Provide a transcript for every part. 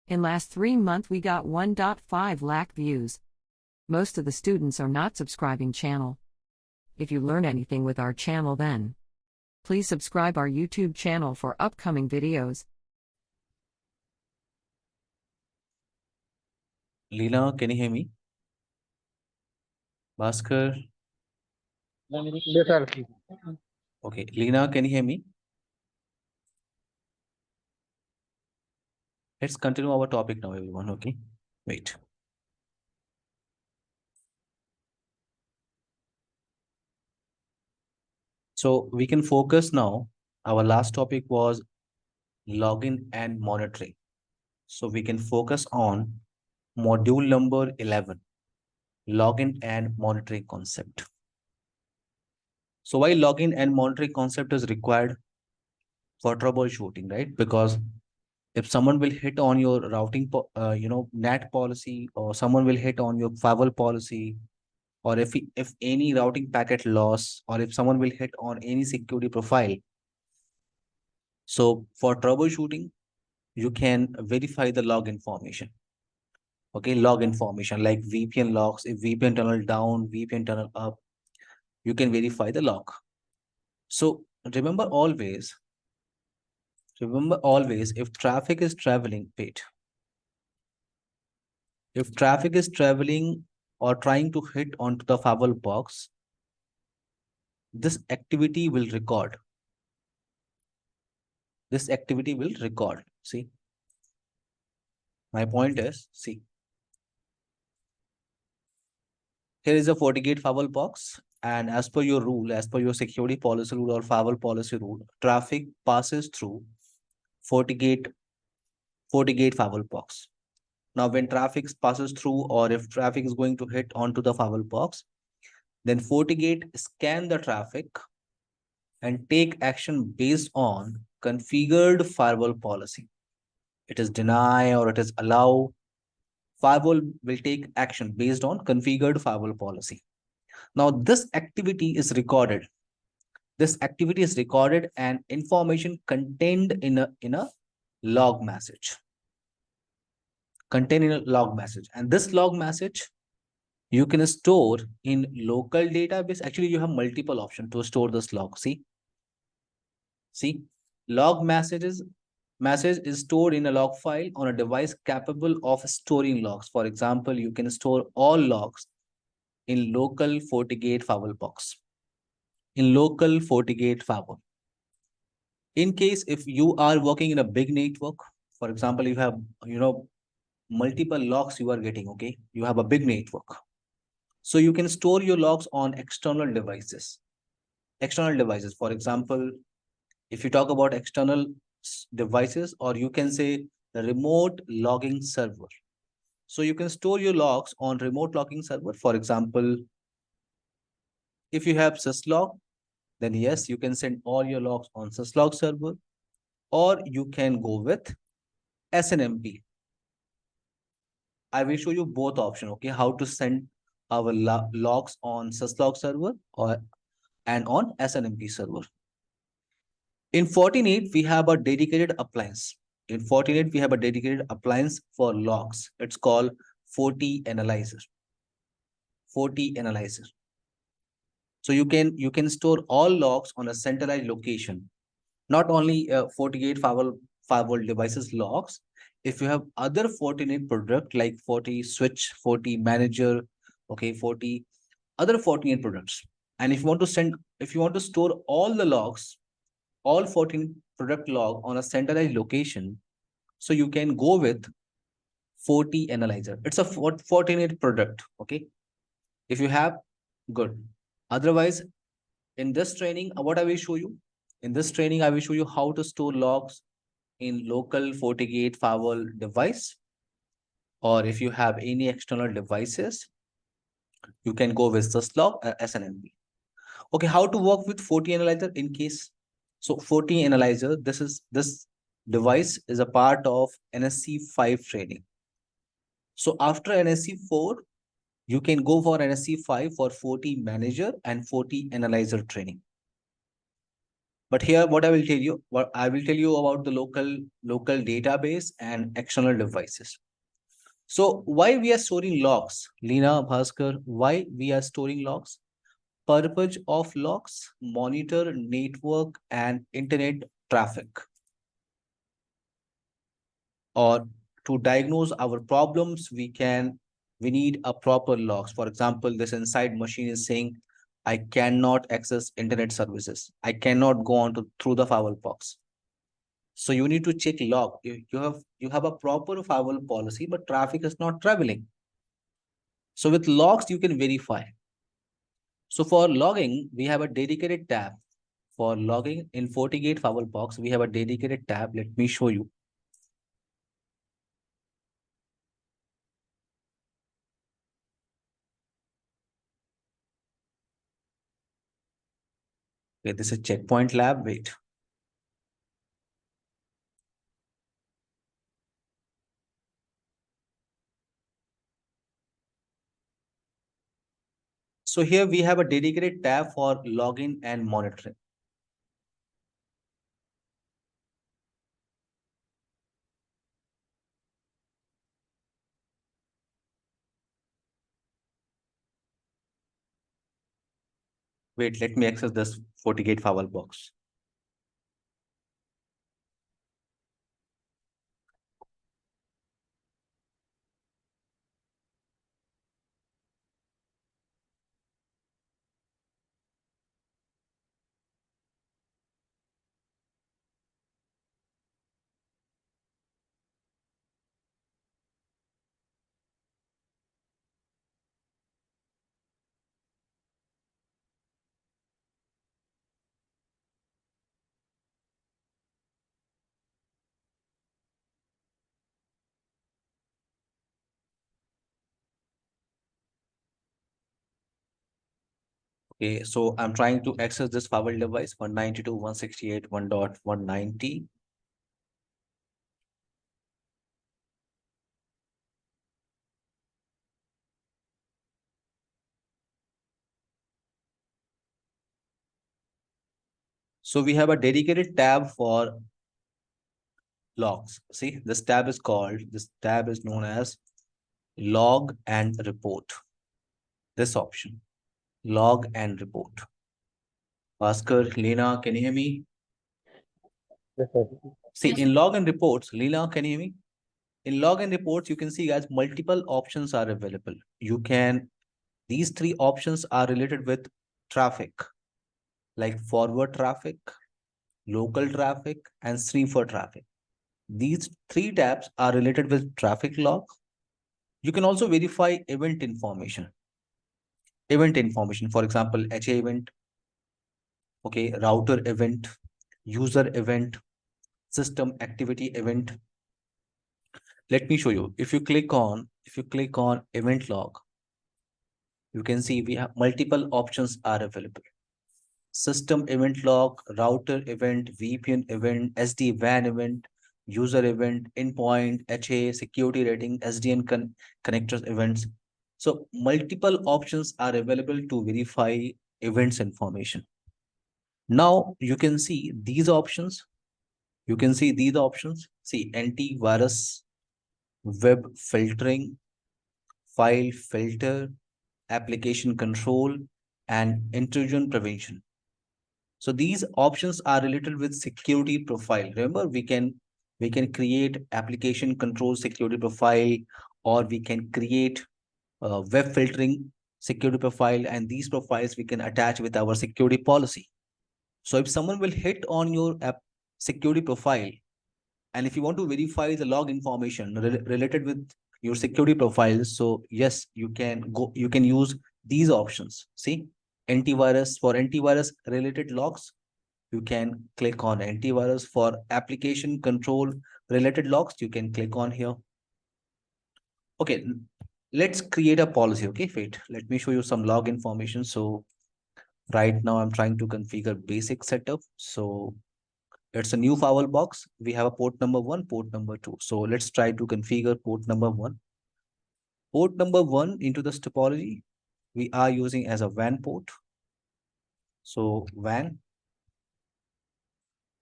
In last 3 months we got 1.5 lakh views. Most of the students are not subscribing channel. If you learn anything with our channel then, please subscribe our YouTube channel for upcoming videos. Leela, can you hear me? Bhaskar? Yes, sir. Okay, Leela, can you hear me? Let's continue our topic now, everyone. Okay, wait. So we can focus now. Our last topic was login and monitoring. So we can focus on module number 11, login and monitoring concept. So why login and monitoring concept is required for troubleshooting, right? Because if someone will hit on your routing, NAT policy, or someone will hit on your firewall policy, or if any routing packet loss, or if someone will hit on any security profile. So for troubleshooting, you can verify the log information. Okay, log information like VPN logs, if VPN tunnel down, VPN tunnel up, you can verify the log. So remember always, if traffic is traveling, if traffic is traveling or trying to hit onto the firewall box, this activity will record. This activity will record. See, my point is, see, here is a FortiGate firewall box, and as per your rule, as per your security policy rule or firewall policy rule, traffic passes through FortiGate firewall box. Now, when traffic passes through, or if traffic is going to hit onto the firewall box, then FortiGate scan the traffic and take action based on configured firewall policy. It is deny or it is allow. Firewall will take action based on configured firewall policy. Now, this activity is recorded. This activity is recorded and information contained in a log message. Contained in a log message. And this log message you can store in local database. Actually, you have multiple options to store this log. See, log message is stored in a log file on a device capable of storing logs. For example, you can store all logs in local FortiGate firewall box. In local FortiGate firewall. In case if you are working in a big network, for example, you have multiple logs you are getting. Okay, you have a big network. So you can store your logs on external devices. External devices, for example, if you talk about external devices, or you can say the remote logging server. So you can store your logs on remote logging server. For example, if you have syslog, then yes, you can send all your logs on syslog server, or you can go with SNMP. I will show you both options, okay, how to send our logs on syslog server and on SNMP server. In Fortinet, we have a dedicated appliance. In Fortinet, we have a dedicated appliance for logs. It's called FortiAnalyzer. FortiAnalyzer. So you can store all logs on a centralized location. Not only FortiGate firewall devices logs. If you have other Fortinet product like FortiSwitch, FortiManager, okay, other Fortinet products, and if you want to store all the logs, all Fortinet product log on a centralized location, so you can go with FortiAnalyzer. It's a Fortinet product, okay? If you have, good. Otherwise, in this training, what I will show you? In this training, I will show you how to store logs in local FortiGate firewall device, or if you have any external devices, you can go with syslog SNMP. Okay, how to work with FortiAnalyzer in case? So FortiAnalyzer, this device is a part of NSC 5 training. So after NSC 4, you can go for NSC 5 for FortiManager and FortiAnalyzer training. But here, what I will tell you, what I will tell you about the local database and external devices. So why we are storing logs, Lina, Bhaskar? Why we are storing logs? Purpose of logs: monitor network and internet traffic, or to diagnose our problems. We need a proper logs. For example, this inside machine is saying I cannot access internet services. I cannot go on to through the firewall box. So you need to check log. You have a proper firewall policy, but traffic is not traveling. So with logs, you can verify. So for logging, we have a dedicated tab. For logging in FortiGate firewall box, we have a dedicated tab. Let me show you. Okay, this is checkpoint lab. Wait. So here we have a dedicated tab for login and monitoring. Wait, let me access this FortiGate firewall box. Okay, so I'm trying to access this firewall device 192.168.1.190. So we have a dedicated tab for logs. See, this tab is known as log and report. This option, log and report. Bhaskar, Lena, can you hear me? Yes, sir. See, in log and reports, Lena, can you hear me? In log and reports, you can see guys, multiple options are available. These three options are related with traffic, like forward traffic, local traffic, and stream for traffic. These three tabs are related with traffic log. You can also verify event information. Event information, for example, HA event, okay, router event, user event, system activity event. Let me show you. If you click on event log, you can see we have multiple options are available. System event log, router event, VPN event, SD-WAN event, user event, endpoint, HA, security rating, SDN connectors events. So multiple options are available to verify events information. Now you can see these options. See, antivirus, web filtering, file filter, application control, and intrusion prevention. So these options are related with security profile. Remember, we can create application control security profile, or we can create web filtering security profile, and these profiles we can attach with our security policy. So if someone will hit on your app security profile, and if you want to verify the log information related with your security profiles, so yes, you can use these options. See, antivirus, for antivirus related logs, you can click on antivirus. For application control related logs, you can click on here. Okay, let's create a policy. Okay, wait, let me show you some log information. So right now I'm trying to configure basic setup. So it's a new firewall box. We have a port number 1, port number 2. So let's try to configure port number 1. Port number 1 into this topology, we are using as a WAN port. So WAN.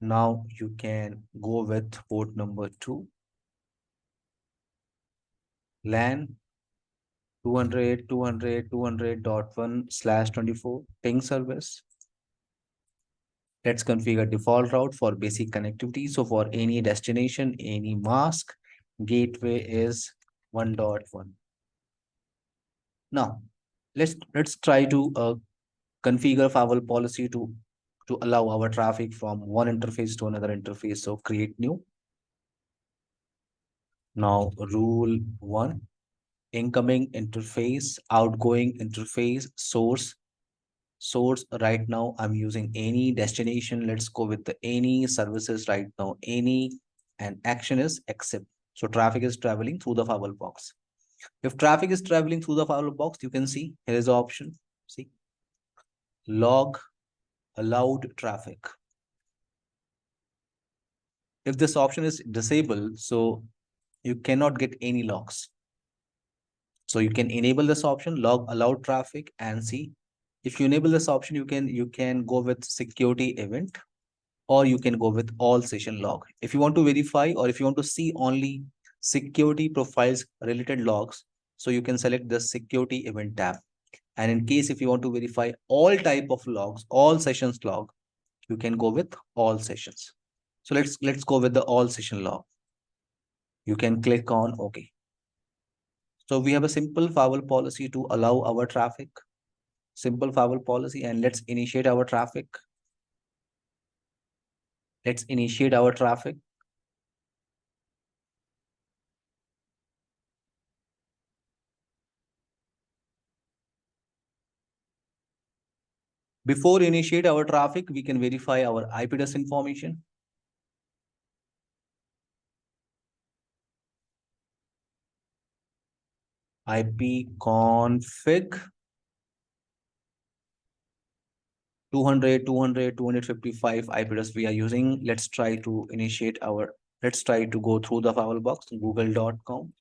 Now you can go with port number 2, LAN 200.1/24 ping service. Let's configure default route for basic connectivity. So for any destination, any mask, gateway is 1.1. Now, let's try to configure firewall policy to allow our traffic from one interface to another interface. So create new. Now rule 1, incoming interface, outgoing interface, source. Source right now I'm using any, destination let's go with the any, services right now any, and action is accept. So traffic is traveling through the firewall box. If traffic is traveling through the firewall box, you can see here is the option. See, log allowed traffic. If this option is disabled, so you cannot get any logs. So you can enable this option, log allowed traffic, and see. If you enable this option, you can go with security event, or you can go with all session log. If you want to verify, or if you want to see only security profiles related logs, so you can select the security event tab. And in case if you want to verify all type of logs, all sessions log, you can go with all sessions. So let's go with the all session log. You can click on OK. So we have a simple firewall policy to allow our traffic. Simple firewall policy, and let's initiate our traffic. Let's initiate our traffic. Before initiate our traffic, we can verify our IP address information. IP config 200, 200, 255 IP address we are using. Let's try to initiate our, let's try to go through the firewall box, google.com.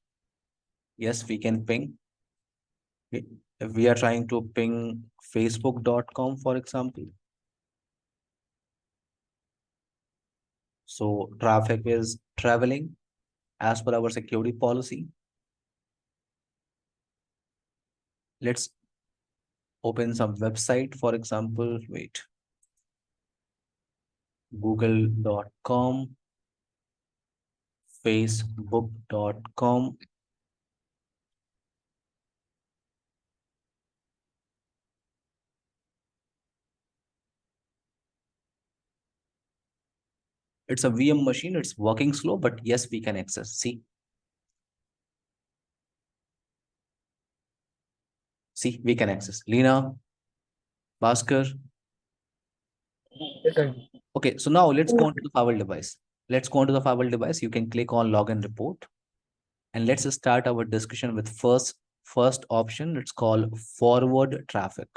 Yes, we can ping. If we are trying to ping facebook.com, for example. So traffic is traveling as per our security policy. Let's open some website, for example, wait, google.com, facebook.com. It's a VM machine. It's working slow, but yes, we can access. See, we can access. Lena, Bhaskar. Yes, sir. Okay, so now let's go on to the firewall device. Let's go on to the firewall device. You can click on login report, and let's start our discussion with first option. It's called forward traffic.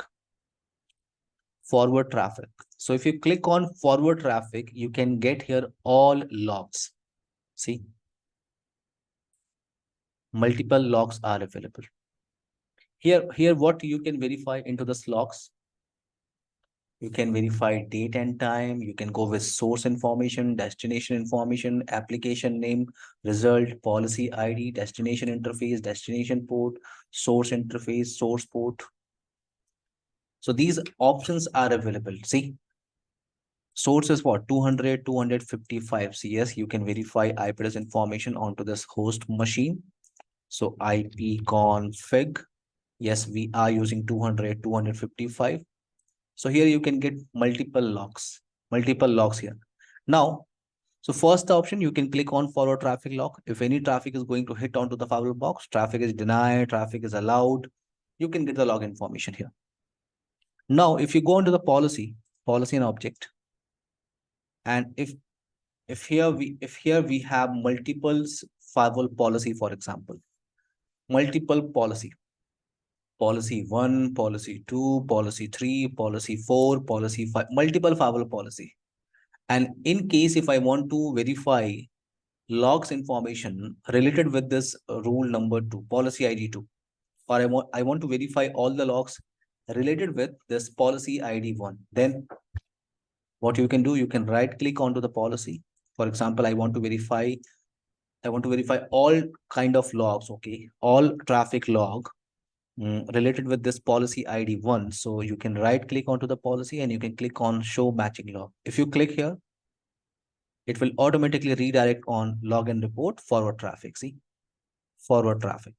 Forward traffic. So if you click on forward traffic, you can get here all logs. See, multiple logs are available. Here what you can verify into the logs. You can verify date and time. You can go with source information, destination information, application name, result, policy ID, destination interface, destination port, source interface, source port. So these options are available. See, source is what? 200, 255. So yes, you can verify IP address information onto this host machine. So IP config. Yes, we are using 200, 255. So here you can get multiple logs here. Now, so first option, you can click on forward traffic log. If any traffic is going to hit onto the firewall box, traffic is denied, traffic is allowed, you can get the log information here. Now, if you go into the policy and object, and if here we have multiple firewall policy, for example, multiple policy 1, policy 2, policy 3, policy 4, policy 5, multiple firewall policy. And in case if I want to verify logs information related with this rule number 2, policy ID 2, or I want to verify all the logs related with this policy ID 1, then What you can do, you can right click onto the policy. For example, I want to verify all kind of logs, okay, all traffic log related with this policy ID 1. So you can right click onto the policy and you can click on show matching log. If you click here, it will automatically redirect on log and report forward traffic. See, forward traffic.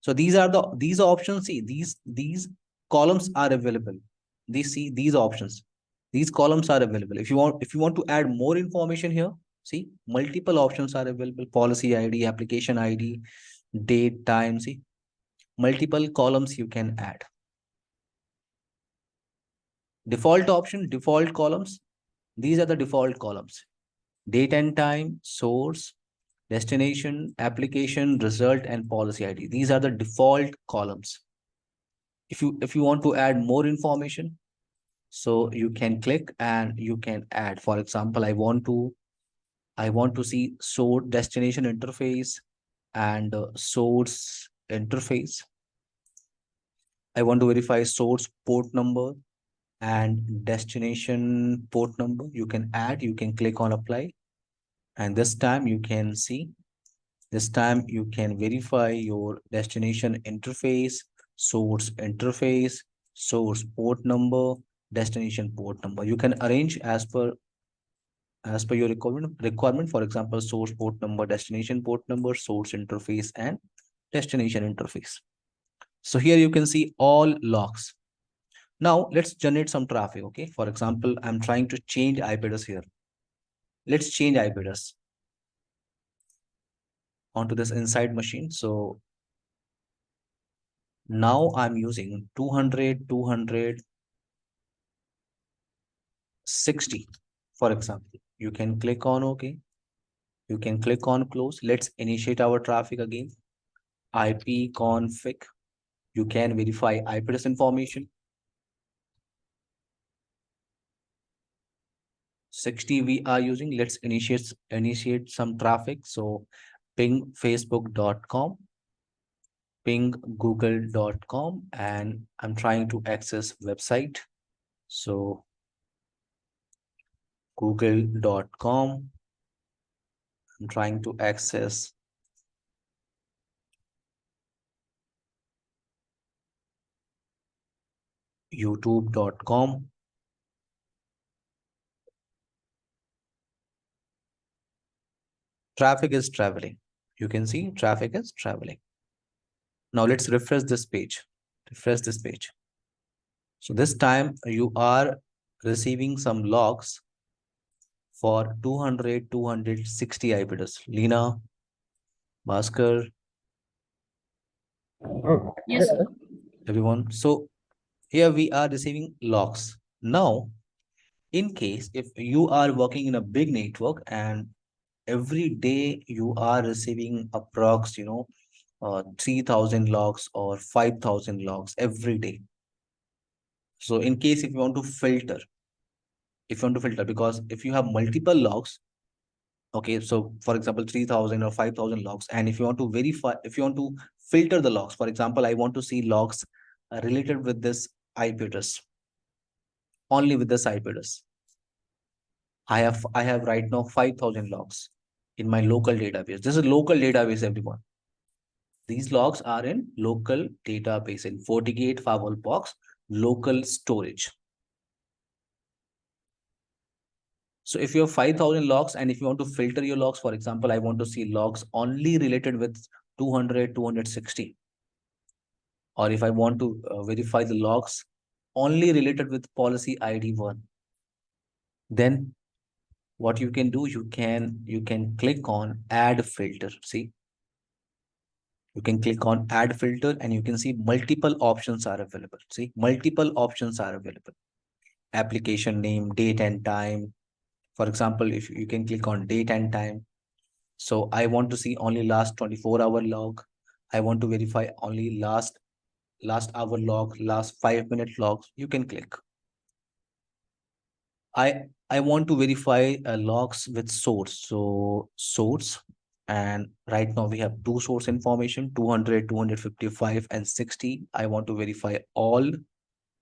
So these are options. See, these columns are available. These options. These columns are available. If you want to add more information here, see, multiple options are available. Policy ID, application ID, date, time. See, multiple columns you can add. Default option, default columns. These are the default columns. Date and time, source, destination, application, result, and policy ID. These are the default columns. If you want to add more information, so you can click and you can add. For example, I want to see source destination interface and source interface. I want to verify source port number and destination port number. You can add, you can click on apply, and this time you can see, this time you can verify your destination interface, source interface, source port number, destination port number. You can arrange as per your requirement. For example, source port number, destination port number, source interface, and destination interface. So here you can see all logs. Now let's generate some traffic. Okay, for example, I'm trying to change IP address here. Let's change IP address onto this inside machine. So now I'm using 200.260. For example, you can click on OK. You can click on close. Let's initiate our traffic again. IP config. You can verify IP address information. 60 we are using. Let's initiate some traffic. So ping facebook.com, ping google.com, and I'm trying to access website. So google.com. I'm trying to access youtube.com. Traffic is traveling. You can see traffic is traveling. Now let's refresh this page. Refresh this page. So this time you are receiving some logs for 200.260 IP address. Lena, Bhaskar, Yes, sir. everyone. So here we are receiving logs. Now, in case if you are working in a big network and every day you are receiving approx 3,000 logs or 5,000 logs every day. So in case if you want to filter, because if you have multiple logs, okay, so for example 3,000 or 5,000 logs, and if you want to verify, if you want to filter the logs, for example, I want to see logs related with this IP address, only with this IP address. I have right now 5,000 logs in my local database. This is a local database, everyone. These logs are in local database in FortiGate Firewall box, local storage. So if you have 5,000 logs and if you want to filter your logs, for example, I want to see logs only related with 200.260. Or if I want to verify the logs only related with policy ID 1, then what you can do, you can click on add filter. See, you can click on add filter and you can see multiple options are available. See, multiple options are available. Application name, date and time. For example, if you can click on date and time. So I want to see only last 24-hour log. I want to verify only last hour log, last 5-minute logs. You can click. I want to verify logs with source. So source, and right now we have two source information, 200, 255, and 60. I want to verify all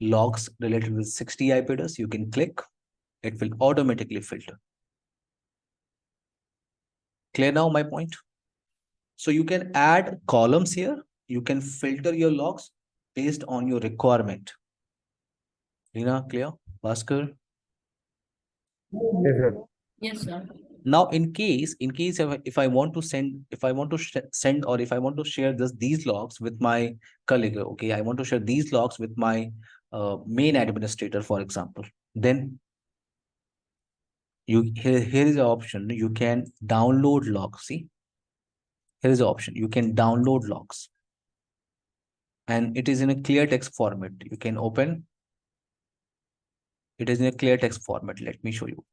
logs related with 60 IP address, you can click, it will automatically filter. Clear now my point? So you can add columns here. You can filter your logs based on your requirement. Lina, clear? Bhaskar? Yes, sir. Yes, sir. Now, in case if I want to send, if I want to send, or if I want to share these logs with my colleague, okay, I want to share these logs with my main administrator, for example, then here is an option. You can download logs. See, here is an option. You can download logs, and it is in a clear text format. You can open. It is in a clear text format. Let me show you.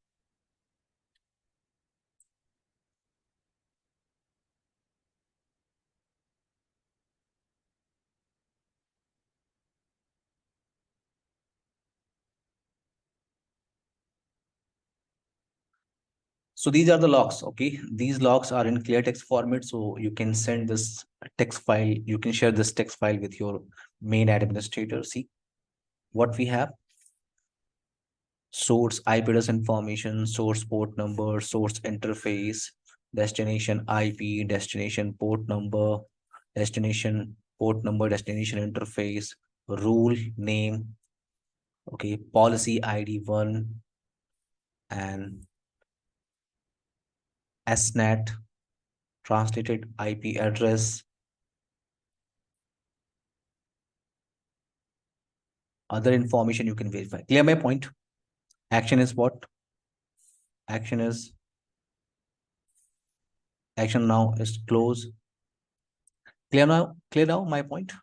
So these are the logs, okay? These logs are in clear text format, so you can send this text file, you can share this text file with your main administrator. See what we have: source IP address information, source port number, source interface, destination IP, destination port number, destination port number, destination interface, rule name, okay, policy ID 1, and SNAT, translated IP address. Other information you can verify. Clear my point? Action is what? Action now is close. Clear now? Clear now my point?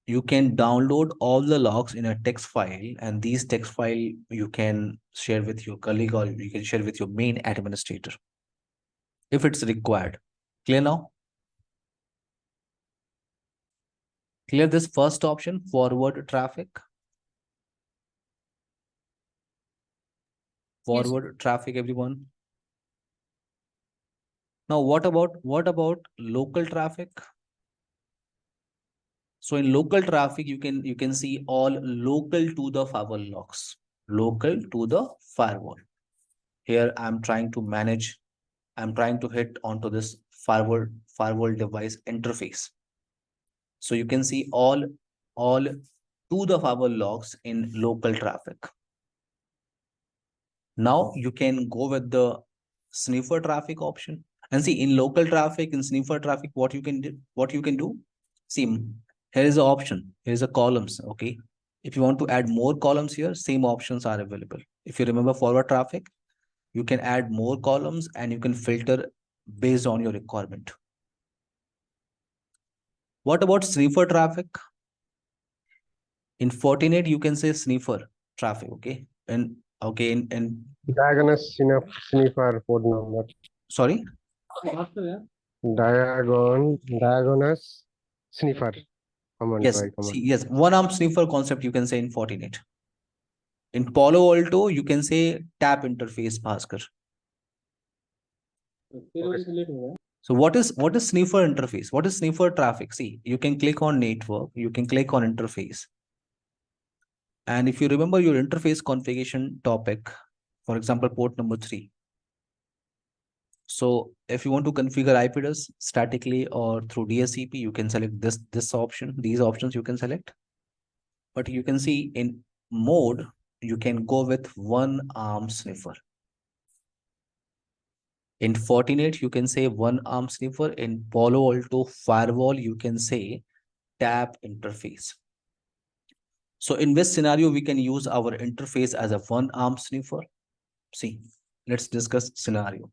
You can download all the logs in a text file, and these text file you can share with your colleague, or you can share with your main administrator if it's required. Clear now? Clear this first option, forward traffic? Forward traffic, everyone. Now, what about local traffic? So in local traffic, you can see all local to the firewall logs. Local to the firewall. Here I'm trying to manage. I'm trying to hit onto this firewall device interface. So you can see all to the firewall logs in local traffic. Now you can go with the sniffer traffic option, and see in local traffic, in sniffer traffic, what you can do. See, here is the option. Here is the columns. Okay. If you want to add more columns here, same options are available. If you remember forward traffic, you can add more columns and you can filter based on your requirement. What about sniffer traffic? In Fortinet, you can say sniffer traffic. Okay. And okay, in Diagonous sniffer port number. sorry. Diagonous sniffer. Command Yes. by command. See, yes, one arm sniffer concept you can say in Fortinet. In Palo Alto, you can say tap interface, Bhaskar. So what is sniffer interface? What is sniffer traffic? See, you can click on network, you can click on interface. And if you remember your interface configuration topic, for example, port number 3. So if you want to configure IP address statically or through DSCP, you can select this option. These options you can select. But you can see in mode, you can go with one arm sniffer. In Fortinet, you can say one arm sniffer. In Palo Alto firewall, you can say tap interface. So in this scenario, we can use our interface as a one arm sniffer. See, let's discuss scenario.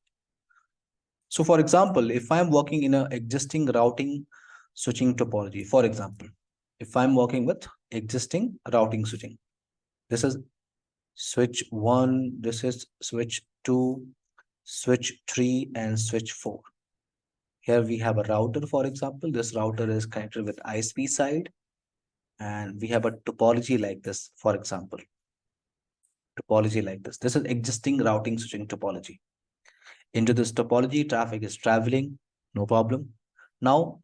So for example, if I'm working in an existing routing switching topology, for example, if I'm working with existing routing switching, this is switch 1, this is switch 2, switch 3, and switch 4. Here we have a router, for example. This router is connected with ISP side, and we have a topology like this, for example. Topology like this. This is existing routing switching topology. Into this topology, traffic is traveling, no problem. Now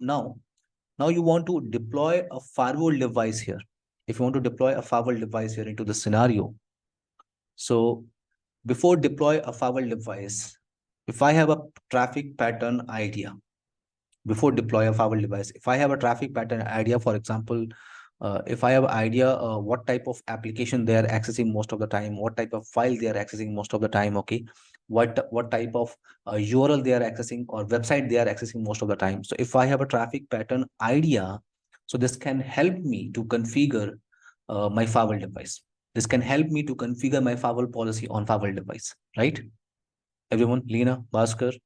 you want to deploy a firewall device here. if you want to deploy a firewall device here into the scenario, so before deploy a firewall device, if I have a traffic pattern idea, before deploy a firewall device, if I have a traffic pattern idea, for example, if I have idea what type of application they are accessing most of the time, what type of file they are accessing most of the time, okay, what type of URL they are accessing or website they are accessing most of the time. So if I have a traffic pattern idea, so this can help me to configure my firewall device. This can help me to configure my firewall policy on firewall device, right? Everyone, Lena, Bhaskar,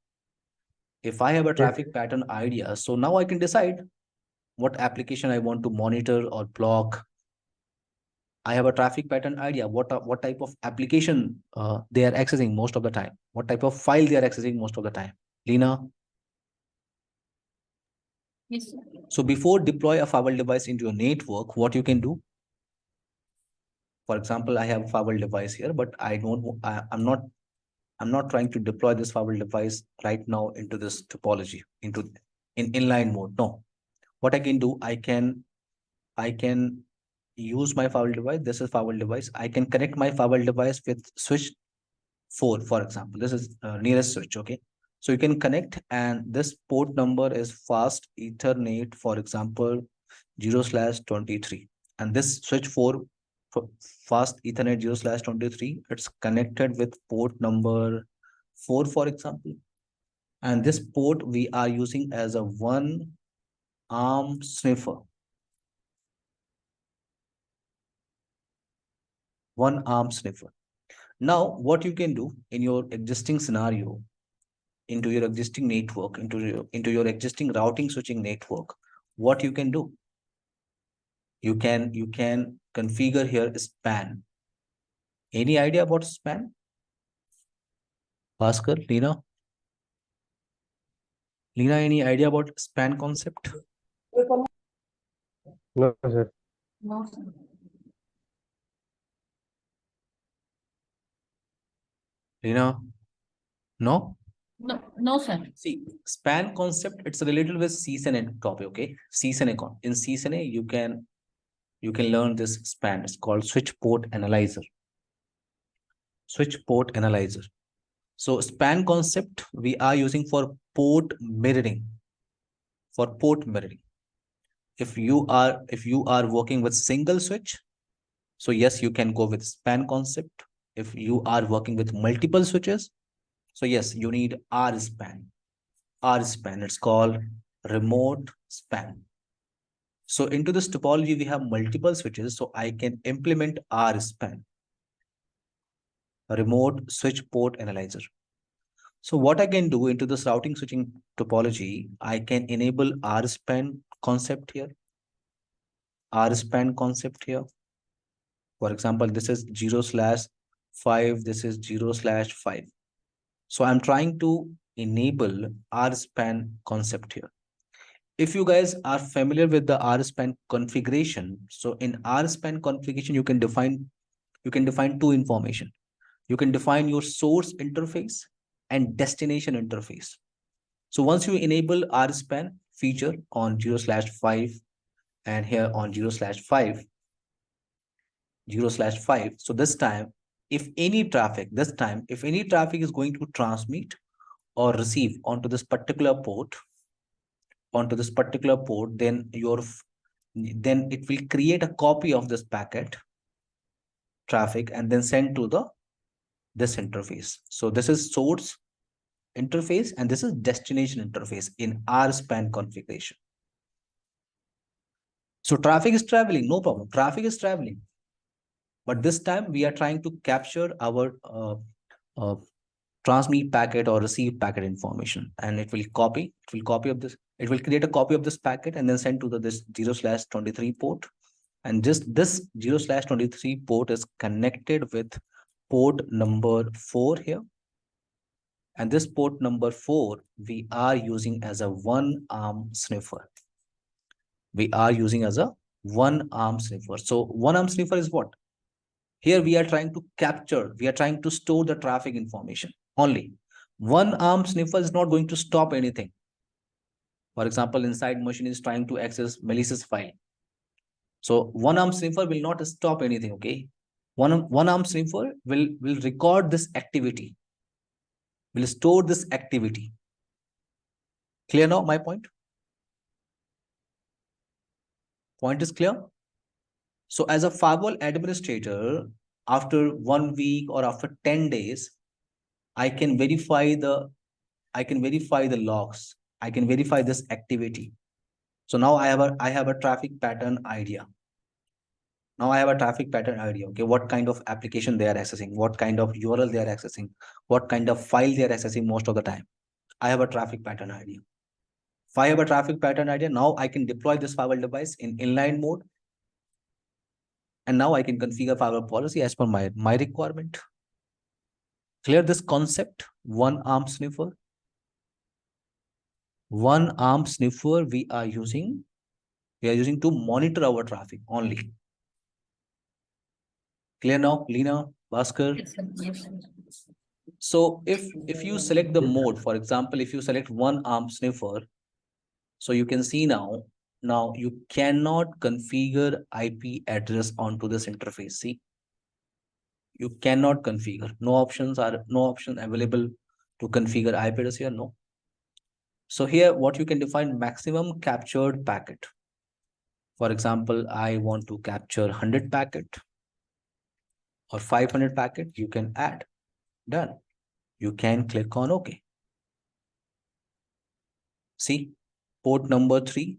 if I have a Yes. traffic pattern idea, so now I can decide what application I want to monitor or block. I have a traffic pattern idea, what type of application they are accessing most of the time, what type of file they are accessing most of the time. Lena, Yes, sir. so before deploy a firewall device into your network, what you can do? For example, I have a firewall device here, but I'm not trying to deploy this firewall device right now into this topology, into in inline mode. No, what I can do, I can use my firewall device. This is firewall device. I can connect my firewall device with switch 4, for example. This is nearest switch, okay? So you can connect, and this port number is fast Ethernet, for example, 0/23. And this switch 4 fast Ethernet 0/23, it's connected with port number 4, for example. And this port we are using as a one arm sniffer. One arm sniffer. Now, what you can do in your existing scenario, into your existing network, into your existing routing switching network, what you can do? You can configure here span. Any idea about span? Bhaskar, Lena? Lena, any idea about span concept? No, sir. No, sir. Lena? No? No, sir. See, span concept, it's related with CCNA topic, okay? CCNA. In CCNA, you can learn this span. It's called switch port analyzer. Switch port analyzer. So span concept we are using for port mirroring. For port mirroring. If you are working with single switch, so yes, you can go with span concept. If you are working with multiple switches, so yes, you need RSpan. RSpan, it's called remote span. So into this topology, we have multiple switches, so I can implement RSpan, remote switch port analyzer. So what I can do into this routing switching topology, I can enable RSpan concept here. RSpan concept here. For example, this is 0/5, this is 0/5. So I'm trying to enable RSpan concept here. If you guys are familiar with the RSpan configuration, so in RSpan configuration, you can define two information. You can define your source interface and destination interface. So once you enable RSpan feature on 0/5 and here on 0/5, so this time, if any traffic is going to transmit or receive onto this particular port, then it will create a copy of this packet traffic and then send to this interface. So this is source interface and this is destination interface in RSpan configuration. So traffic is traveling, no problem. Traffic is traveling. But this time we are trying to capture our transmit packet or receive packet information, and it will create a copy of this packet and then send to this 0/23 port. And just this 0/23 port is connected with port number 4 here. And this port number 4, we are using as a one-arm sniffer. We are using as a one-arm sniffer. So one-arm sniffer is what? Here we are trying to capture, we are trying to store the traffic information only. One-arm sniffer is not going to stop anything. For example, inside machine is trying to access malicious file. So one-arm sniffer will not stop anything, okay? One-arm sniffer will record this activity, will store this activity. Clear now my point? Point is clear? So as a firewall administrator, after 1 week or after 10 days, I can verify the logs. I can verify this activity. So now I have a traffic pattern idea. Now I have a traffic pattern idea. Okay, what kind of application they are accessing, what kind of URL they are accessing, what kind of file they are accessing most of the time. I have a traffic pattern idea. If I have a traffic pattern idea, now I can deploy this firewall device in inline mode. And now I can configure firewall policy as per my requirement. Clear this concept? One-arm sniffer. One-arm sniffer we are using to monitor our traffic only. Clear now, Lena, Bhaskar? Yes, sir. Yes, sir. So if you select the mode, for example, if you select one-arm sniffer, so you can see now you cannot configure IP address onto this interface. See, you cannot configure. No option available to configure IP address here. No. So here, what you can define maximum captured packet. For example, I want to capture 100 packet or 500 packet. You can add. Done. You can click on OK. See, port number 3,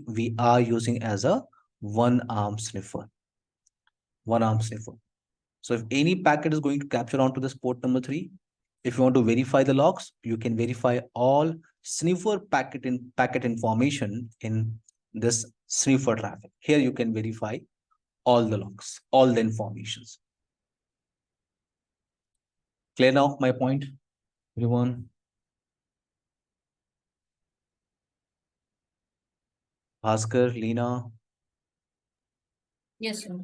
we are using as a one-arm sniffer. One-arm sniffer. So if any packet is going to capture onto this port number 3, if you want to verify the logs, you can verify all sniffer packet information in this sniffer traffic. Here you can verify all the logs, all the informations. Clear now my point, everyone? Bhaskar, Lena? Yes, sir.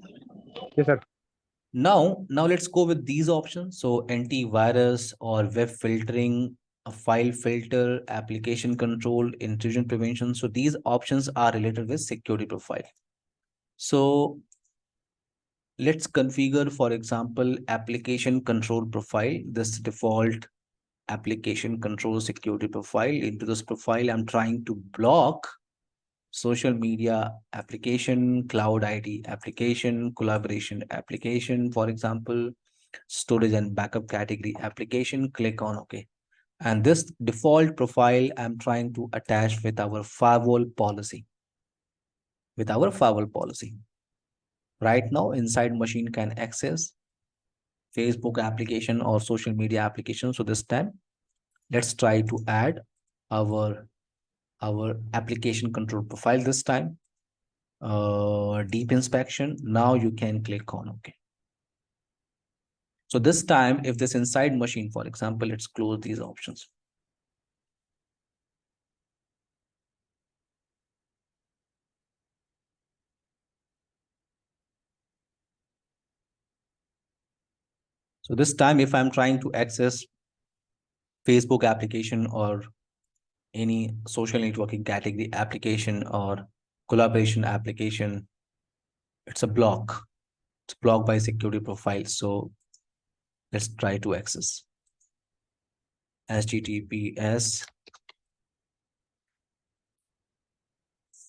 Yes, sir. Now let's go with these options. So antivirus or web filtering, a file filter, application control, intrusion prevention. So these options are related with security profile. So let's configure, for example, application control profile, this default application control security profile. Into this profile, I'm trying to block social media application, cloud ID application, collaboration application, for example, storage and backup category application. Click on OK. And this default profile I'm trying to attach with our firewall policy. Right now, inside machine can access Facebook application or social media application. So this time, let's try to add our application control profile this time. Deep inspection. Now you can click on OK. So this time, if this inside machine, for example, let's close these options. So this time, if I'm trying to access Facebook application or any social networking category application or collaboration application, it's a block. It's blocked by security profile. So let's try to access. HTTPS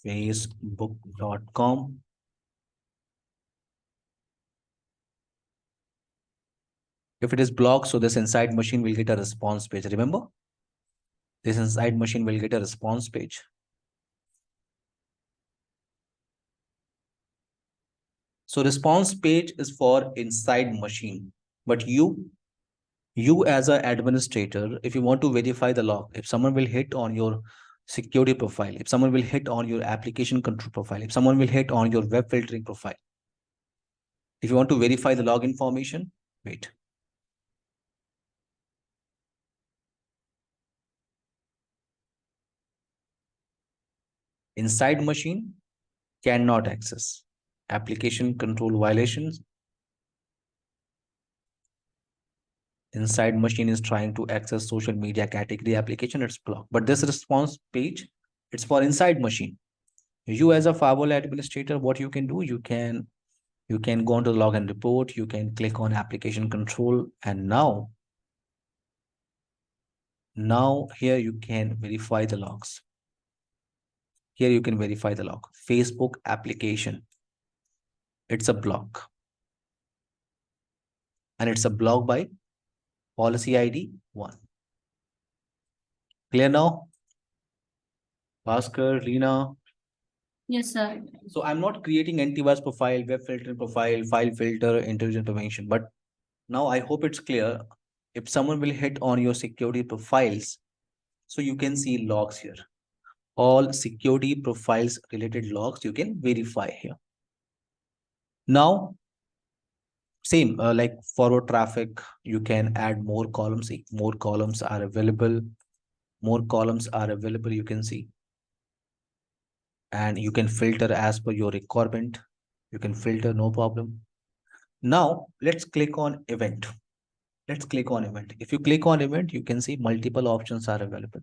facebook.com. If it is blocked, so this inside machine will get a response page. Remember, this inside machine will get a response page. So response page is for inside machine, but you as an administrator, if you want to verify the log, if someone will hit on your security profile, if someone will hit on your application control profile, if someone will hit on your web filtering profile, if you want to verify the log information, wait. Inside machine cannot access. Application control violations. Inside machine is trying to access social media category application, it's blocked. But this response page, it's for inside machine. You as a firewall administrator, what you can do, you can go into the log and report, you can click on application control, and now here you can verify the logs. Here you can verify the log. Facebook application. It's a block. And it's a block by policy ID 1. Clear now? Bhaskar, Leena. Yes, sir. So I'm not creating antivirus profile, web filter profile, file filter, intrusion prevention. But now I hope it's clear. If someone will hit on your security profiles, so you can see logs here. All security profiles related logs you can verify here. Now, same like forward traffic, you can add more columns. More columns are available. More columns are available, you can see. And you can filter as per your requirement. You can filter, no problem. Now, let's click on event. Let's click on event. If you click on event, you can see multiple options are available.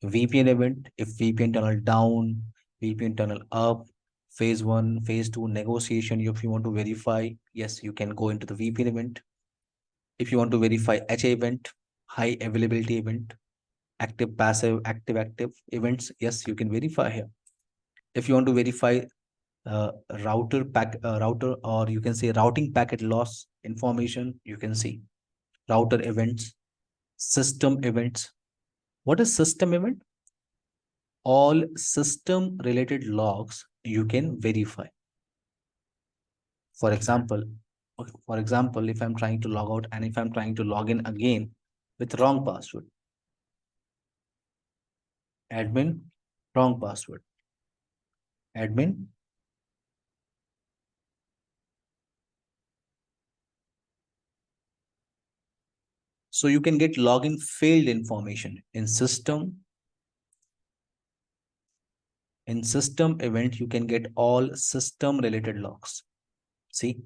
VPN event, if VPN tunnel down, VPN tunnel up, phase 1, phase 2 negotiation. If you want to verify, yes, you can go into the VPN event. If you want to verify HA event, high availability event, active, passive, active events, yes, you can verify here. If you want to verify router or you can say routing packet loss information, you can see router events, system events. What is system event? All system related logs you can verify. For example, if I'm trying to log out and if I'm trying to log in again with wrong password, admin, wrong password, admin, so you can get login failed information in system. In system event, you can get all system related logs. See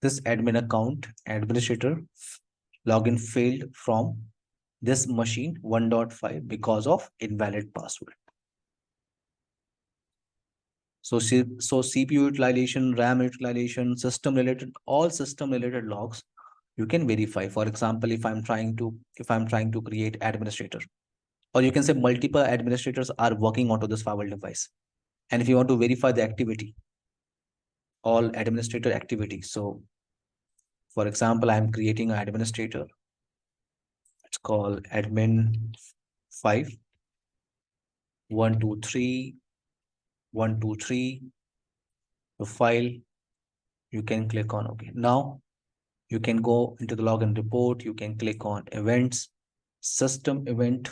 this admin account administrator login failed from this machine 1.5 because of invalid password. So CPU utilization, RAM utilization, system related, all system related logs you can verify. For example, if I'm trying to create administrator, or you can say multiple administrators are working onto this firewall device. And if you want to verify the activity, all administrator activity. So for example, I'm creating an administrator. It's called admin 5, 1, 2, 3, 1, 2, 3. Profile, you can click on OK. Now you can go into the login report. You can click on events, system event,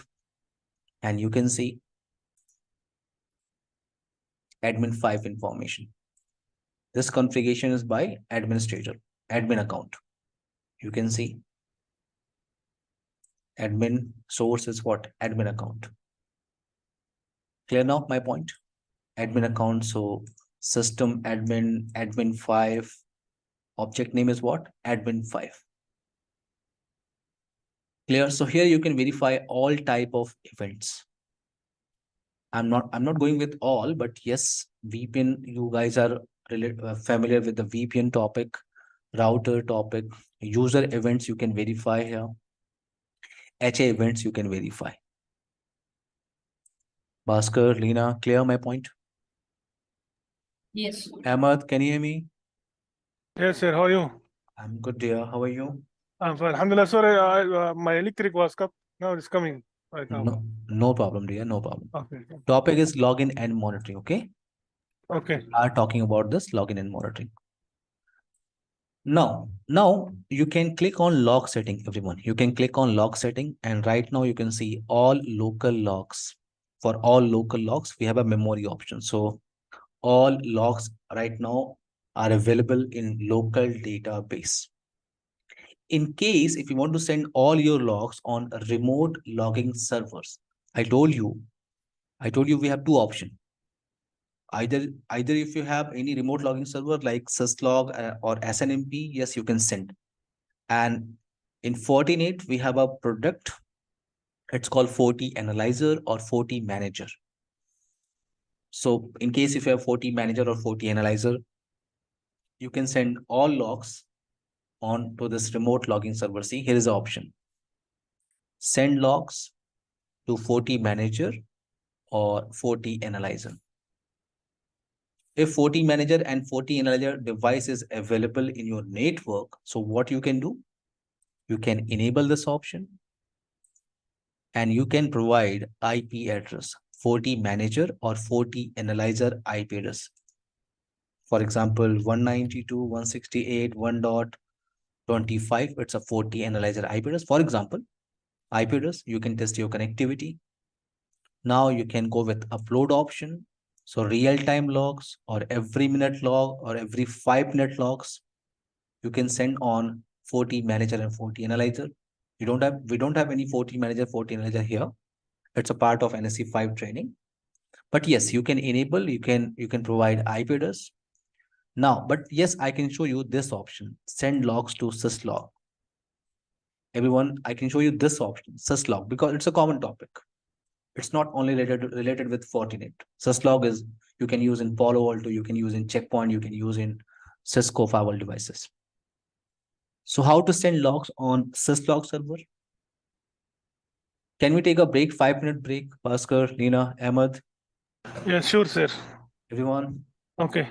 and you can see admin 5 information. This configuration is by administrator, admin account. You can see admin source is what? Admin account. Clear now my point? Admin account. So system admin 5. Object name is what? Admin 5. Clear? So here you can verify all type of events. I'm not going with all, but yes, VPN, you guys are familiar with the VPN topic, router topic, user events you can verify here. HA events you can verify. Bhaskar, Leena, clear my point? Yes. Ahmad, can you hear me? Yes, sir. How are you? I'm good, dear. How are you? I'm fine. Alhamdulillah. Sorry, my electric was cut. Now it's coming right now. No problem, dear. No problem. Okay. Topic is login and monitoring. Okay. Okay. We are talking about this login and monitoring. Now you can click on log setting, everyone. You can click on log setting, and right now you can see all local logs. For all local logs, we have a memory option. So all logs right now are available in local database. In case if you want to send all your logs on remote logging servers, I told you we have two options. Either if you have any remote logging server like syslog or SNMP, yes, you can send. And in Fortinet, we have a product It's called FortiAnalyzer or FortiManager. So in case if you have FortiManager or FortiAnalyzer, you can send all logs on to this remote logging server. See, here is the option. Send logs to FortiManager or FortiAnalyzer. If FortiManager and FortiAnalyzer device is available in your network, so what you can do? You can enable this option and you can provide IP address, FortiManager or FortiAnalyzer IP address. For example, 192.168.1.25, it's a FortiAnalyzer IP address. For example, IP address, you can test your connectivity. Now you can go with upload option. So real-time logs or every minute log or every 5-minute logs, you can send on FortiManager and FortiAnalyzer. We don't have any FortiManager, FortiAnalyzer here. It's a part of NSE 5 training. But yes, you can enable, you can provide IP address. Now, but yes, I can show you this option, send logs to syslog. Everyone, I can show you this option, syslog, because it's a common topic. It's not only related with Fortinet. Syslog is, you can use in PALO ALTO, you can use in Checkpoint, you can use in Cisco firewall devices. So how to send logs on syslog server? Can we take a break, 5-minute break? Bhaskar, Lina, Ahmed, Yeah, sure, sir. everyone. Okay.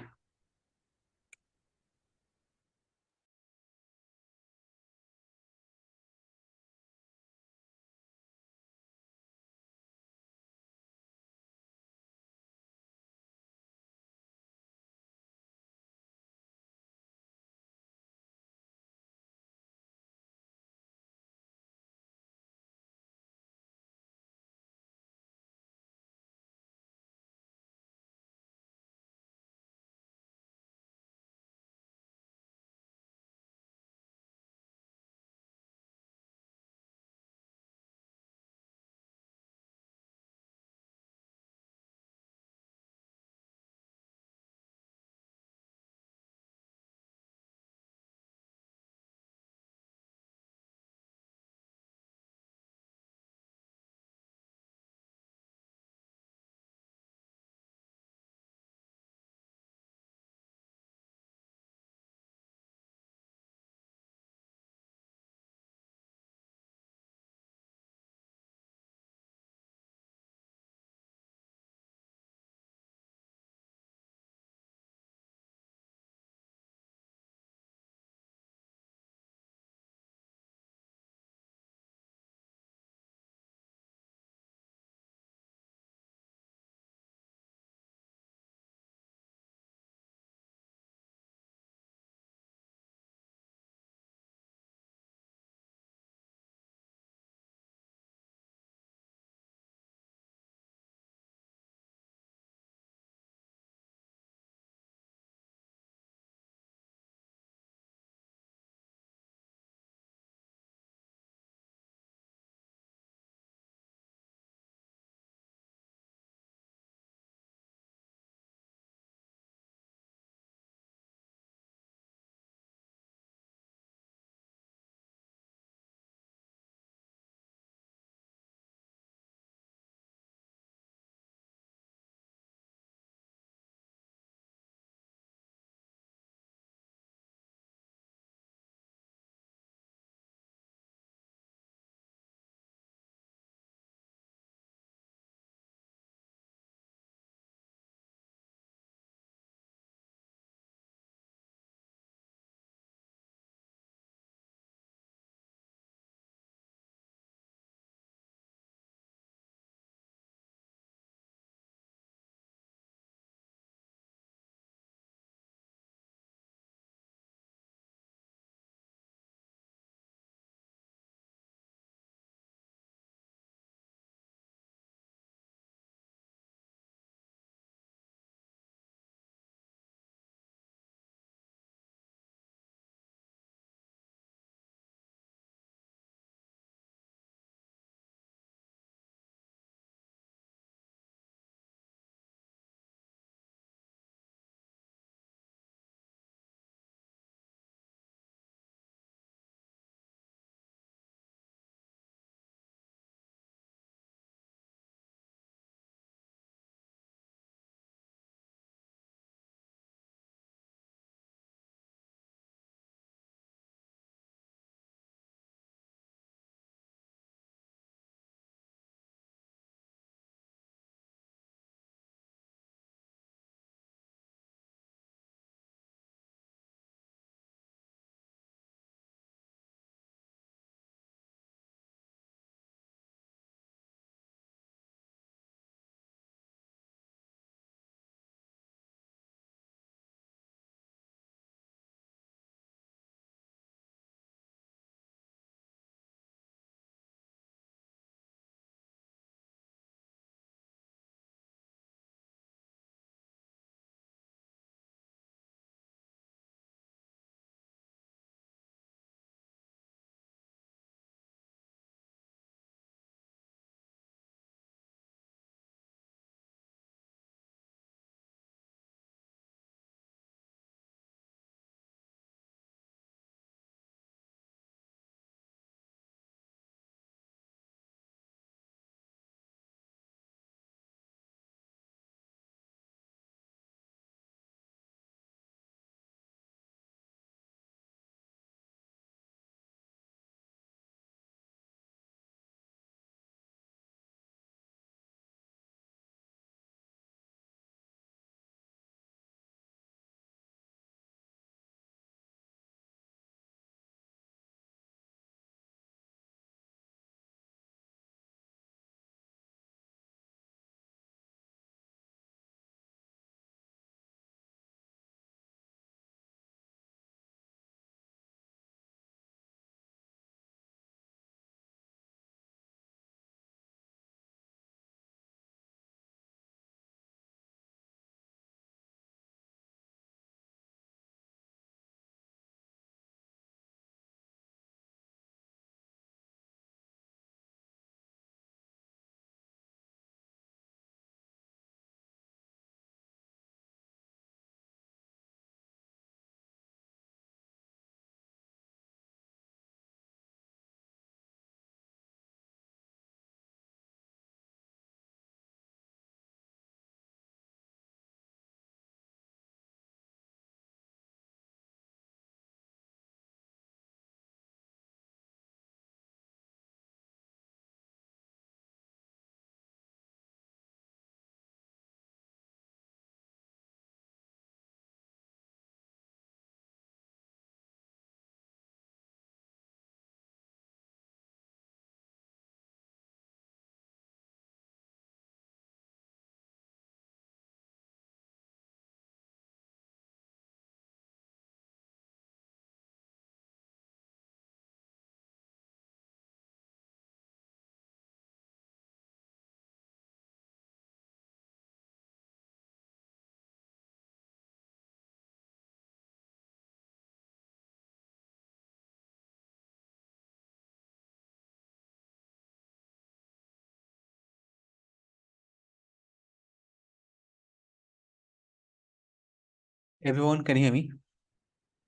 Everyone, can you hear me?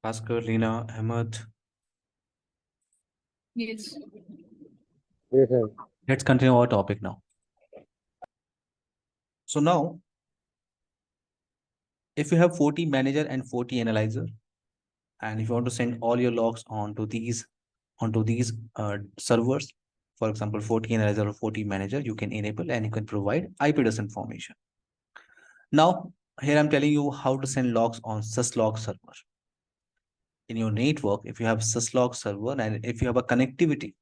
Bhaskar, Lina, Ahmed. Yes. Yes, sir. Let's continue our topic now. So now, if you have 40 manager and 40 analyzer, and if you want to send all your logs onto these servers, for example, 40 analyzer or 40 manager, you can enable and you can provide IP address information. Now, here I'm telling you how to send logs on syslog server. In your network, if you have syslog server and if you have a connectivity,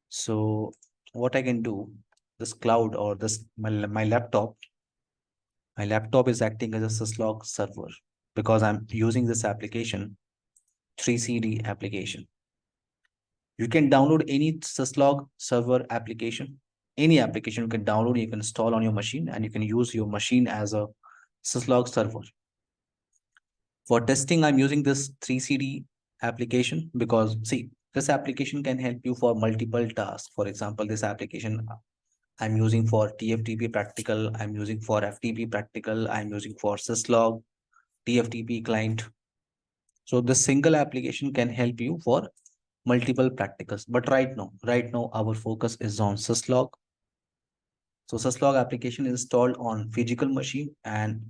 so what I can do, this cloud or this my laptop is acting as a syslog server because I'm using this application, 3CD application. You can download any syslog server application, any application you can download, you can install on your machine, and you can use your machine as a syslog server. For testing, I'm using this 3CD application because see, this application can help you for multiple tasks. For example, this application I'm using for TFTP practical, I'm using for FTP practical, I'm using for syslog, TFTP client. So this single application can help you for multiple practicals. But right now, our focus is on syslog. So syslog application is installed on physical machine and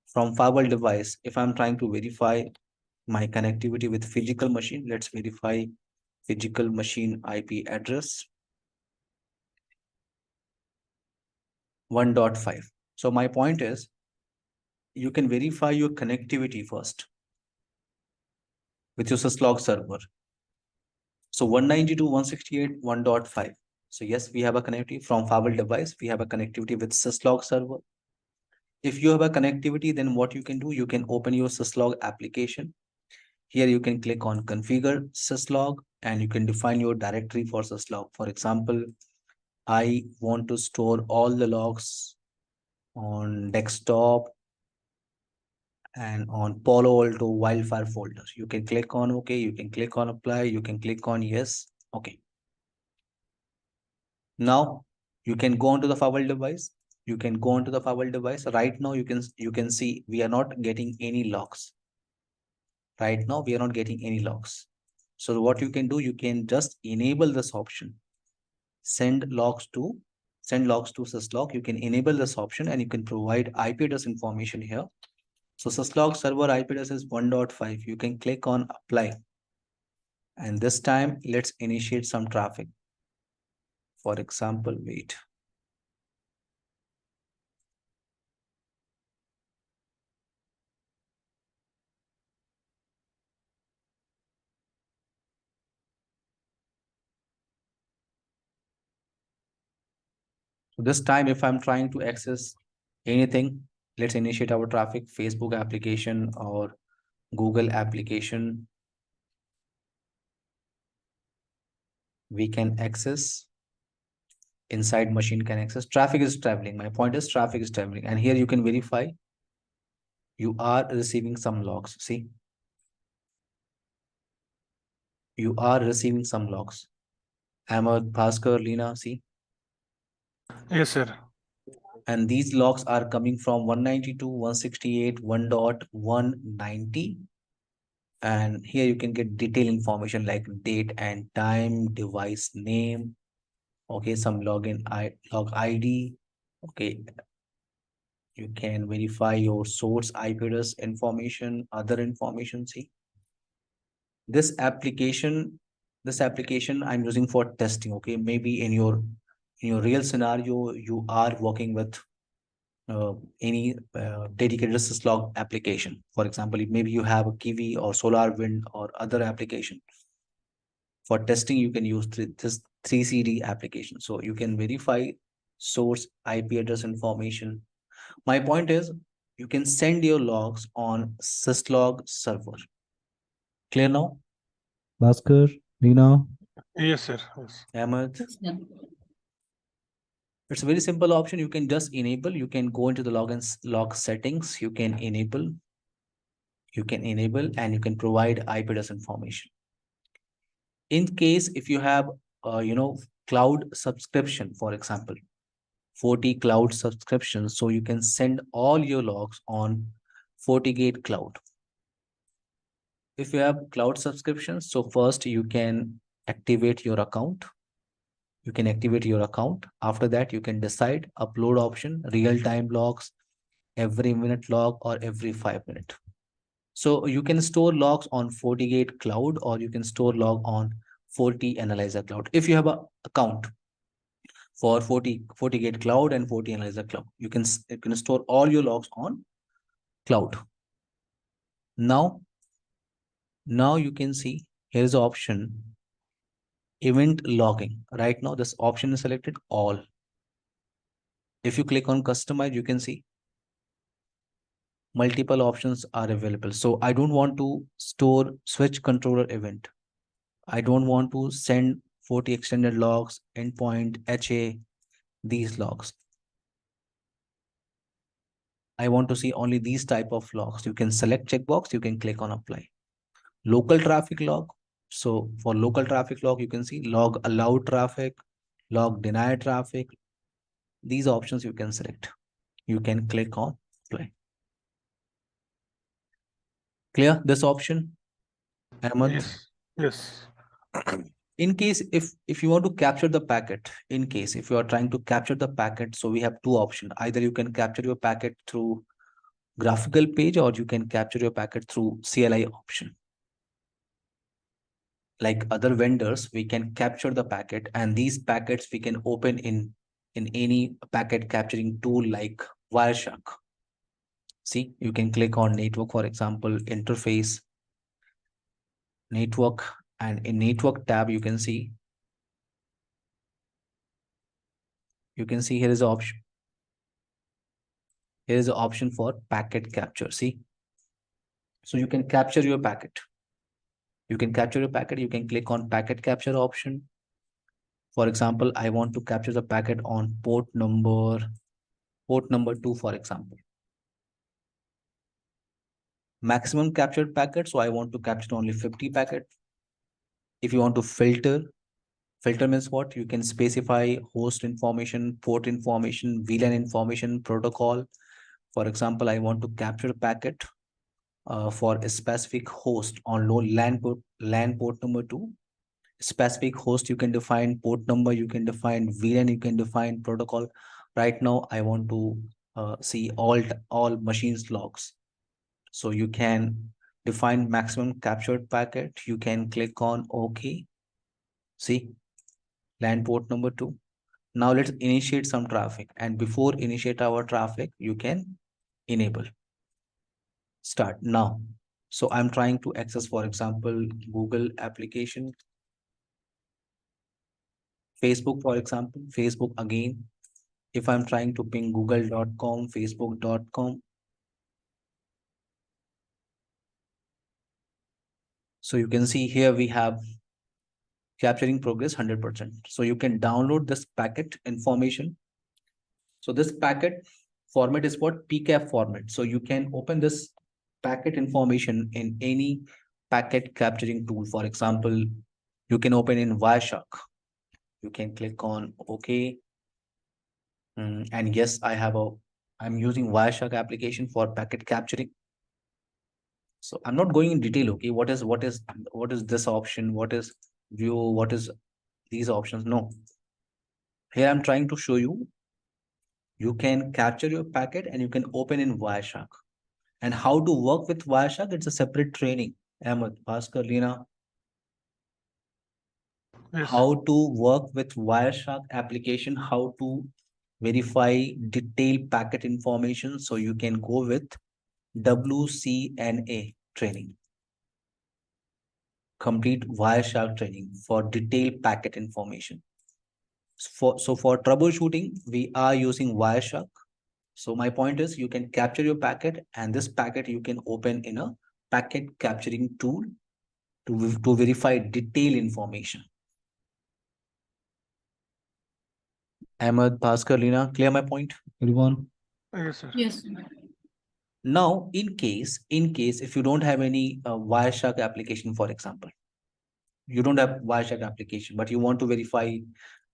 from firewall device. If I'm trying to verify my connectivity with physical machine, let's verify physical machine IP address 1.5. So my point is, you can verify your connectivity first with your syslog server. So 192.168 1.5. So yes, we have a connectivity from firewall device. We have a connectivity with syslog server. If you have a connectivity, then what you can do, you can open your syslog application. Here you can click on configure syslog and you can define your directory for syslog. For example, I want to store all the logs on desktop and on Palo Alto wildfire folder. You can click on OK, you can click on apply, you can click on yes. Okay. Now you can go onto the firewall device. You can go onto the firewall device. Right now you can see we are not getting any logs. Right now we are not getting any logs. So what you can do, you can just enable this option. Send logs to syslog. You can enable this option and you can provide IP address information here. So syslog server IP address is 1.5. You can click on apply. And this time let's initiate some traffic. For example, wait. So this time, if I'm trying to access anything, let's initiate our traffic, Facebook application or Google application. We can access, inside machine can access, traffic is traveling. My point is traffic is traveling. And here you can verify you are receiving some logs. See, you are receiving some logs. Ahmed, Bhaskar, Lina, see. Yes, sir. And these logs are coming from 192, 168, 1.190. And here you can get detailed information like date and time, device name, okay, some log ID, okay. You can verify your source IP address information, other information. See, this application I'm using for testing. Okay, maybe in your real scenario, you are working with any dedicated syslog application. For example, maybe you have a Kiwi or SolarWind or other application. For testing, you can use this 3CD application. So you can verify source IP address information. My point is, you can send your logs on syslog server. Clear now? Bhaskar, Reena. Yes, sir. Yes. Ahmed? Yes, sir. It's a very simple option. You can just enable. You can go into the log settings. You can enable, and you can provide IP address information. In case if you have, cloud subscription, for example, 40 cloud subscriptions, so you can send all your logs on FortiGate Cloud. If you have cloud subscriptions, so first you can activate your account. You can activate your account. After that, you can decide upload option, real-time logs, every minute log, or every 5 minutes. So you can store logs on FortiGate Cloud, or you can store log on FortiAnalyzer Cloud. If you have an account for FortiGate Cloud and FortiAnalyzer Cloud, you can store all your logs on cloud. Now you can see here is the option event logging. Right now this option is selected all. If you click on customize, you can see multiple options are available. So I don't want to store switch controller event. I don't want to send 40 extended logs, endpoint, HA, these logs. I want to see only these type of logs. You can select checkbox, you can click on apply. Local traffic log. So for local traffic log, you can see log allowed traffic, log denied traffic. These options you can select. You can click on apply. Clear this option? Ahmed? Yes. Yes. In case if you want to capture the packet, in case if you are trying to capture the packet, so we have two options. Either you can capture your packet through graphical page, or you can capture your packet through CLI option. Like other vendors, we can capture the packet, and these packets we can open in any packet capturing tool like Wireshark. See, you can click on network, for example, interface, network, and in network tab, you can see here is the option. Here is the option for packet capture. See, so you can capture your packet. You can capture your packet. You can click on packet capture option. For example, I want to capture the packet on port number 2, for example. Maximum captured packet. So I want to capture only 50 packets. If you want to filter means what? You can specify host information, port information, VLAN information, protocol. For example, I want to capture a packet for a specific host on low LAN port number 2. Specific host, you can define port number, you can define VLAN, you can define protocol. Right now, I want to see all machines logs. So you can define maximum captured packet. You can click on OK. See, LAN port number 2. Now let's initiate some traffic. And before initiate our traffic, you can enable. Start now. So I'm trying to access, for example, Google application. Facebook, for example, Facebook again. If I'm trying to ping google.com, facebook.com. So you can see here we have capturing progress 100%. So you can download this packet information. So this packet format is what? PCAP format. So you can open this packet information in any packet capturing tool. For example, you can open in Wireshark. You can click on OK. And yes, I'm using Wireshark application for packet capturing. So I'm not going in detail. Okay, what is this option? What is view? What is these options? No. Here I'm trying to show you. You can capture your packet and you can open in Wireshark. And how to work with Wireshark? It's a separate training. Ahmed, Bhaskar, Lina. Yes. How to work with Wireshark application, how to verify detailed packet information. So you can go with WCNA training. Complete Wireshark training for detailed packet information. So for troubleshooting, we are using Wireshark. So my point is you can capture your packet, and this packet you can open in a packet capturing tool to verify detailed information. Ahmed, Bhaskar, Lina, clear my point? Everyone? Yes, sir. Yes. Now, in case if you don't have any Wireshark application, for example, you don't have Wireshark application, but you want to verify, you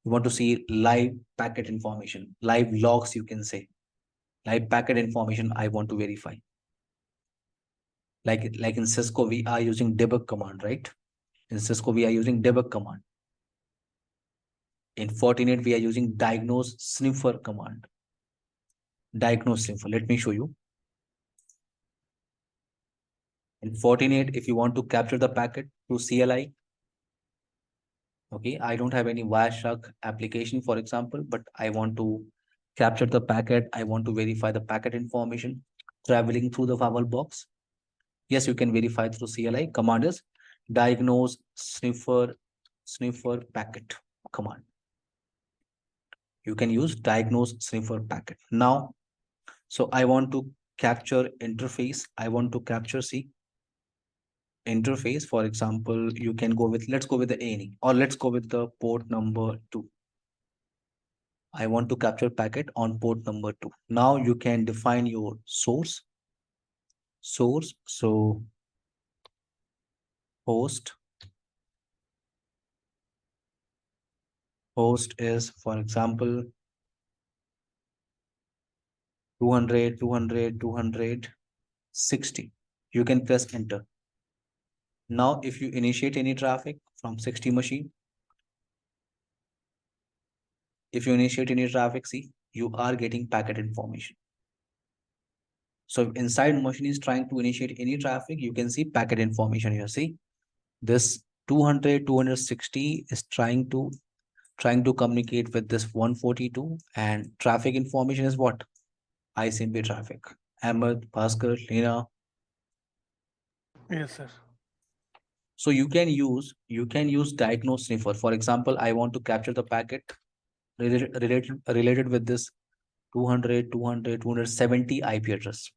want to see live packet information, live logs, you can say, live packet information I want to verify. Like in Cisco, we are using debug command, right? In Cisco, we are using debug command. In Fortinet, we are using diagnose sniffer command. Diagnose sniffer. Let me show you. In Fortinet, if you want to capture the packet through CLI, okay, I don't have any Wireshark application, for example, but I want to capture the packet. I want to verify the packet information traveling through the firewall box. Yes, you can verify through CLI. Command is diagnose sniffer packet command. You can use diagnose sniffer packet. Now, so I want to capture interface. I want to capture interface. For example, you can go with, let's go with the ANE, or let's go with the port number 2. I want to capture packet on port number 2. Now you can define your source. So host is, for example, 260. You can press enter. Now, if you initiate any traffic from 60 machine, see, you are getting packet information. So if inside machine is trying to initiate any traffic, you can see packet information here. See, this 260 is trying to communicate with this 142, and traffic information is what? ICMP traffic. Ahmed, Bhaskar, Lena. Yes, sir. So you can use diagnose sniffer. For example, I want to capture the packet related with this 270 IP address.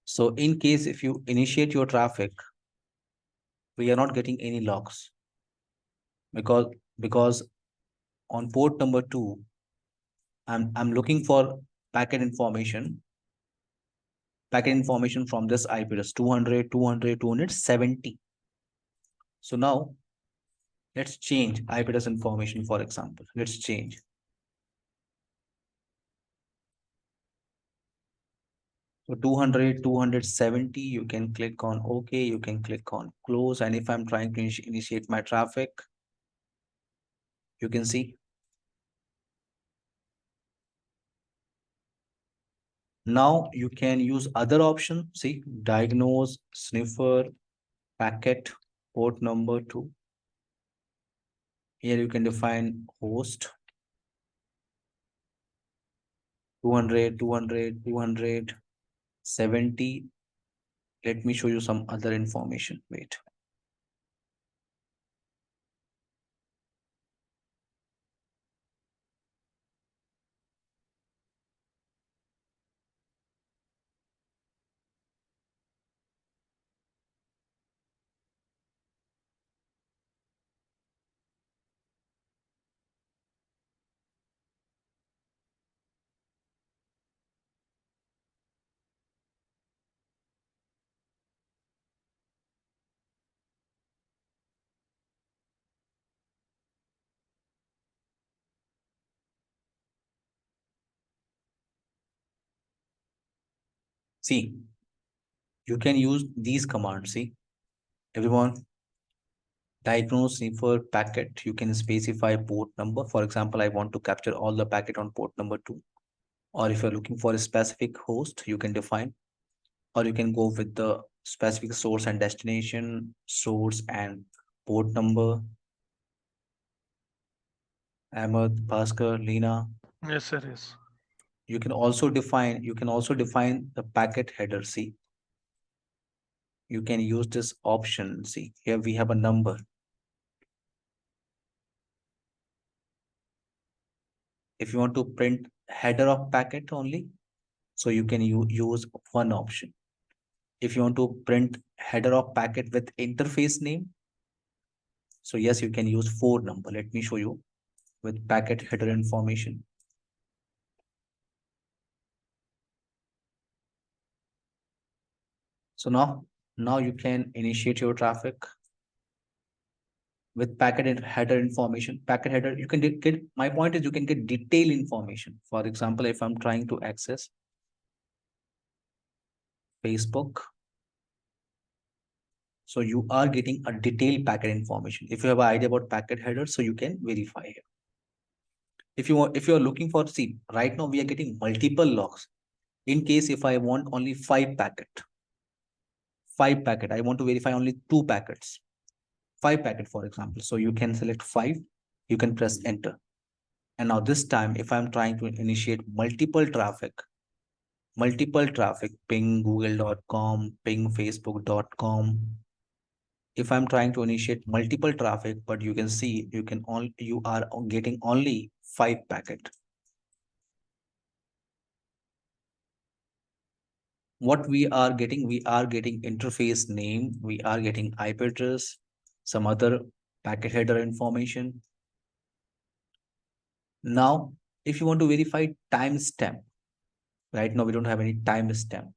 So in case if you initiate your traffic, we are not getting any logs because on port number 2, I'm looking for packet information from this IP address 270. So now let's change IP address information. For example, let's change. So 270, you can click on OK, you can click on close. And if I'm trying to initiate my traffic, you can see. Now you can use other option. See, diagnose sniffer packet port number 2. Here you can define host 270. Let me show you some other information. Wait. See, you can use these commands. See, everyone, diagnose sniffer packet. You can specify port number. For example, I want to capture all the packet on port number 2. Or if you're looking for a specific host, you can define, or you can go with the specific source and destination, source and port number. Ahmed, Bhaskar, Lena. Yes, sir. Yes. You can also define the packet header. See, you can use this option. See, here we have a number. If you want to print header of packet only, so you can use one option. If you want to print header of packet with interface name, so yes, you can use 4 number. Let me show you with packet header information. So now you can initiate your traffic with packet header information. Packet header, you can get, my point is you can get detailed information. For example, if I'm trying to access Facebook, So you are getting a detailed packet information. If you have an idea about packet header, so you can verify here. If you are looking for, see, right now we are getting multiple logs. In case if I want only 5 packet, I want to verify only 2 packets, 5 packet, for example. So you can select 5, you can press enter. And now this time, if I'm trying to initiate multiple traffic, ping google.com, ping facebook.com. If I'm trying to initiate multiple traffic, but you can see you are getting only 5 packet. What we are getting interface name, we are getting IP address, some other packet header information. Now, if you want to verify timestamp, right now we don't have any timestamp.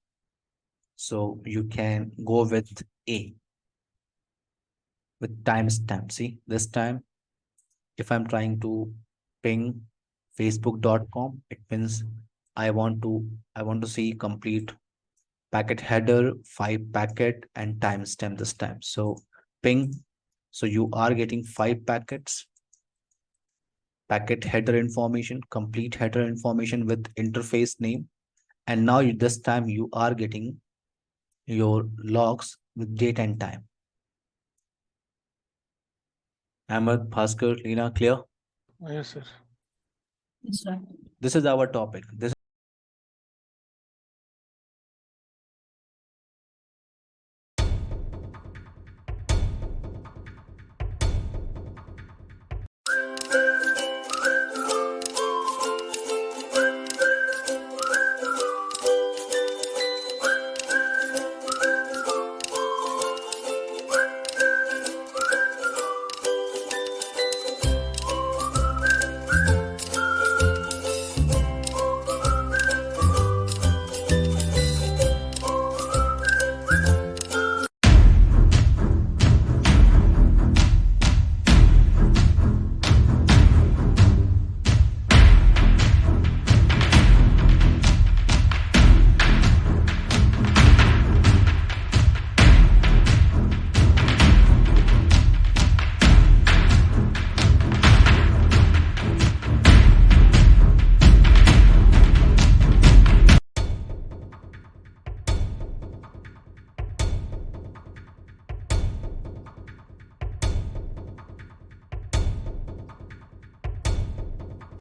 So you can go with A, with timestamp. See, this time, if I'm trying to ping facebook.com, it means I want to see complete packet header, 5 packet, and timestamp this time. So ping, so you are getting 5 packets, packet header information, complete header information with interface name. And now this time you are getting your logs with date and time. Ahmed, Bhaskar, Leena, clear? Yes, sir. Yes, sir. This is our topic. This